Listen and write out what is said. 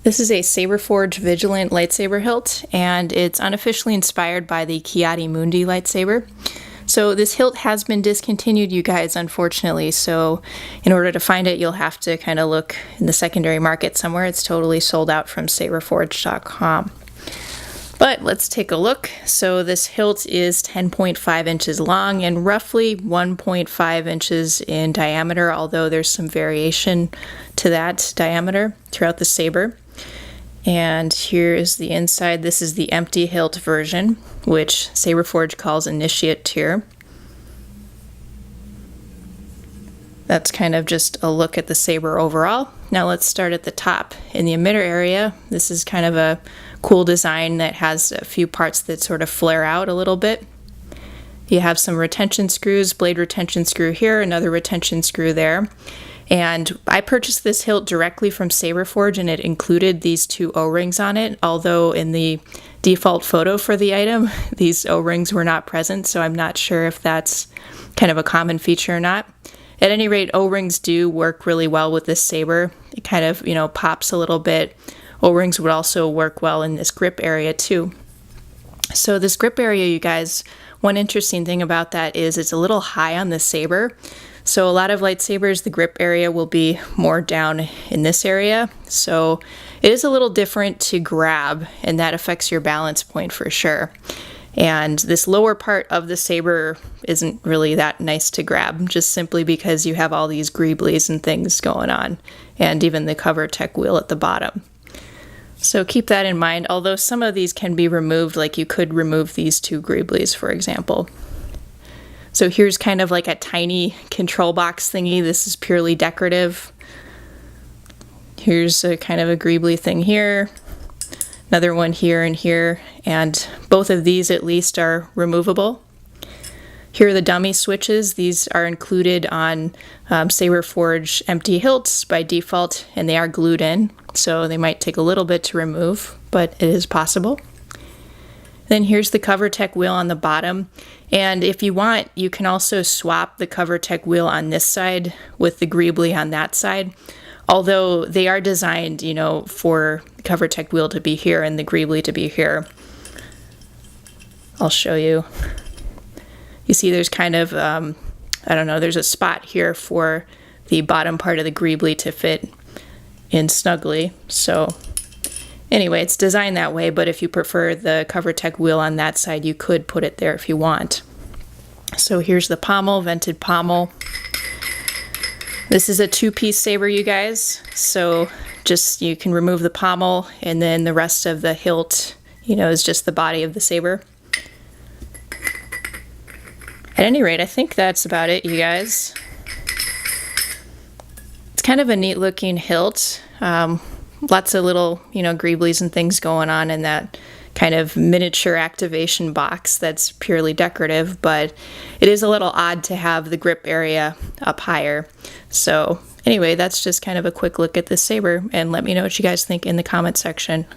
This is a Saberforge Vigilant Lightsaber hilt, and it's unofficially inspired by the Ki-Adi-Mundi lightsaber. So this hilt has been discontinued, you guys, unfortunately, so in order to find it, you'll have to kind of look in the secondary market somewhere. It's totally sold out from Saberforge.com. But let's take a look. So this hilt is 10.5 inches long and roughly 1.5 inches in diameter, although there's some variation to that diameter throughout the saber. And here is the inside. This is the empty hilt version, which Saberforge calls Initiate Tier. That's kind of just a look at the saber overall. Now let's start at the top. In the emitter area, this is kind of a cool design that has a few parts that sort of flare out a little bit. You have some retention screws, blade retention screw here, another retention screw there. And I purchased this hilt directly from Saberforge, and it included these two O-rings on it, although in the default photo for the item, these O-rings were not present, so I'm not sure if that's kind of a common feature or not. At any rate, O-rings do work really well with this saber. It kind of, pops a little bit. O-rings would also work well in this grip area too. So this grip area, you guys, one interesting thing about that is it's a little high on the saber. So a lot of lightsabers, the grip area will be more down in this area. So it is a little different to grab, and that affects your balance point for sure. And this lower part of the saber isn't really that nice to grab, just simply because you have all these greeblies and things going on, and even the cover tech wheel at the bottom. So keep that in mind, although some of these can be removed, like you could remove these two greeblies, for example. So here's kind of like a tiny control box thingy. This is purely decorative. Here's a kind of a greebly thing here. Another one here and here, and both of these at least are removable. Here are the dummy switches. These are included on Saberforge empty hilts by default, and they are glued in, so they might take a little bit to remove, but it is possible. Then here's the cover tech wheel on the bottom, and if you want, you can also swap the cover tech wheel on this side with the greebly on that side. Although they are designed, for the cover tech wheel to be here and the greebly to be here. I'll show you. You see there's kind of, there's a spot here for the bottom part of the greebly to fit in snugly. So anyway, it's designed that way, but if you prefer the cover tech wheel on that side, you could put it there if you want. So here's the pommel, vented pommel. This is a two-piece saber, you guys, so just you can remove the pommel, and then the rest of the hilt, is just the body of the saber. At any rate, I think that's about it, you guys. It's kind of a neat-looking hilt. Lots of little, greeblies and things going on in that kind of miniature activation box that's purely decorative, but it is a little odd to have the grip area up higher. So anyway, that's just kind of a quick look at this saber, and let me know what you guys think in the comment section.